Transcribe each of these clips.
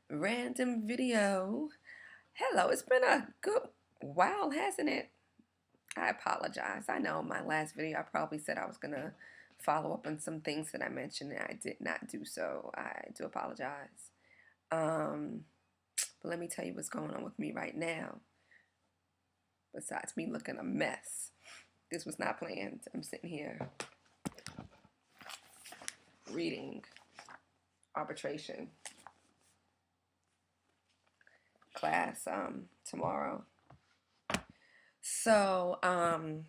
Random video. Hello, it's been a good while, hasn't it? I apologize. I know my last video I probably said I was going to follow up on some things that I mentioned and I did not do so. I do apologize. Um, but let me tell you what's going on with me right now. Besides me looking a mess. This was not planned. I'm sitting here reading arbitration class tomorrow. So, I'm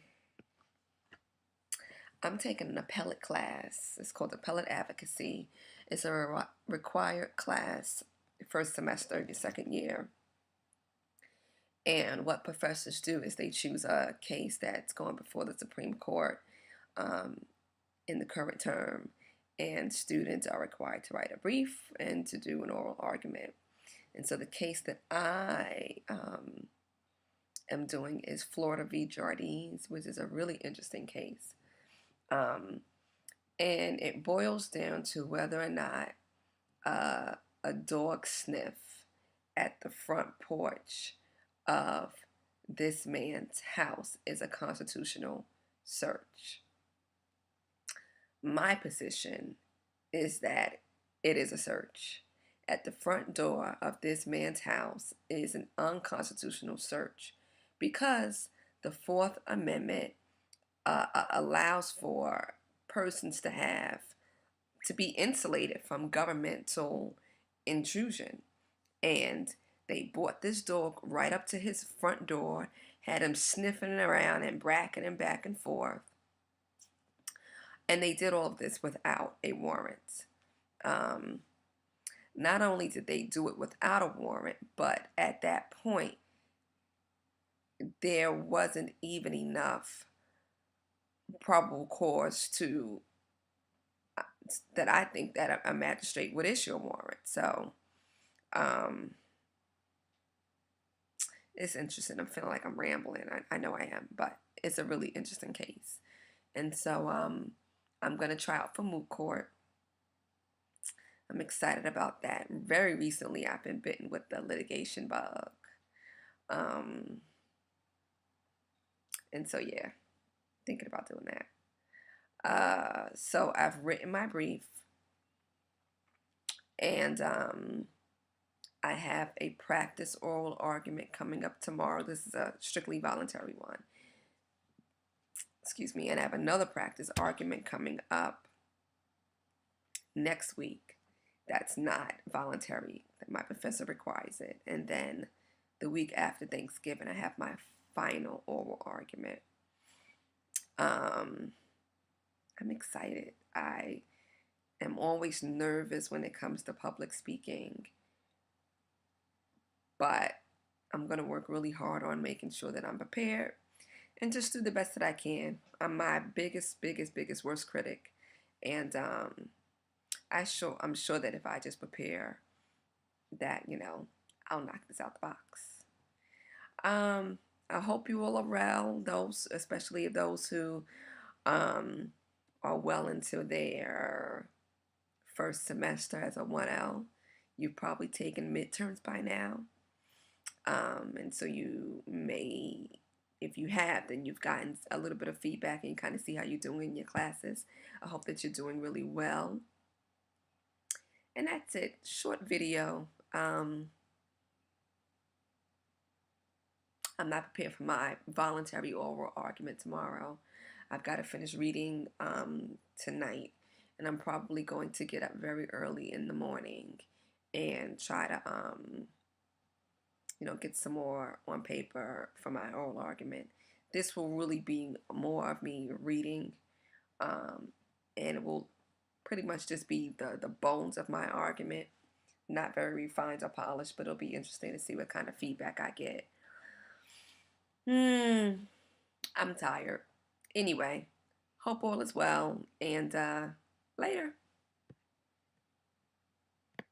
taking an appellate class. It's called Appellate Advocacy. It's a required class, first semester, your second year. And what professors do is they choose a case that's going before the Supreme Court um, in the current term, and students are required to write a brief and to do an oral argument. And so the case that I am doing is Florida v. Jardines, which is a really interesting case. Um, and it boils down to whether or not a dog sniff at the front porch of this man's house is a constitutional search. My position is that it is a search. At the front door of this man's house is an unconstitutional search because the Fourth Amendment allows for persons to be insulated from governmental intrusion. And they brought this dog right up to his front door, had him sniffing around and bracketing back and forth. And they did all of this without a warrant. Not only did they do it without a warrant, but at that point, there wasn't even enough probable cause to that I think that a magistrate would issue a warrant. So it's interesting. I'm feeling like I'm rambling. I know I am, but it's a really interesting case. And so I'm going to try out for moot court. I'm excited about that. Very recently, I've been bitten with the litigation bug. And so, yeah, thinking about doing that. So I've written my brief, and I have a practice oral argument coming up tomorrow. This is a strictly voluntary one. Excuse me. And I have another practice argument coming up next week. That's not voluntary. My professor requires it. And then the week after Thanksgiving, I have my final oral argument. I'm excited. I am always nervous when it comes to public speaking, but I'm going to work really hard on making sure that I'm prepared and just do the best that I can. I'm my biggest worst critic, and I'm sure that if I just prepare, that I'll knock this out the box. I hope you all are well. Those, especially those who are well into their first semester as a 1L. You've probably taken midterms by now. And so you may, if you have, then you've gotten a little bit of feedback and you kind of see how you're doing in your classes. I hope that you're doing really well. And that's it. Short video. I'm not prepared for my voluntary oral argument tomorrow. I've got to finish reading tonight. And I'm probably going to get up very early in the morning and try to, get some more on paper for my oral argument. This will really be more of me reading, and it will pretty much just be the bones of my argument. Not very refined or polished, but it'll be interesting to see what kind of feedback I get. I'm tired. Anyway, hope all is well, and later.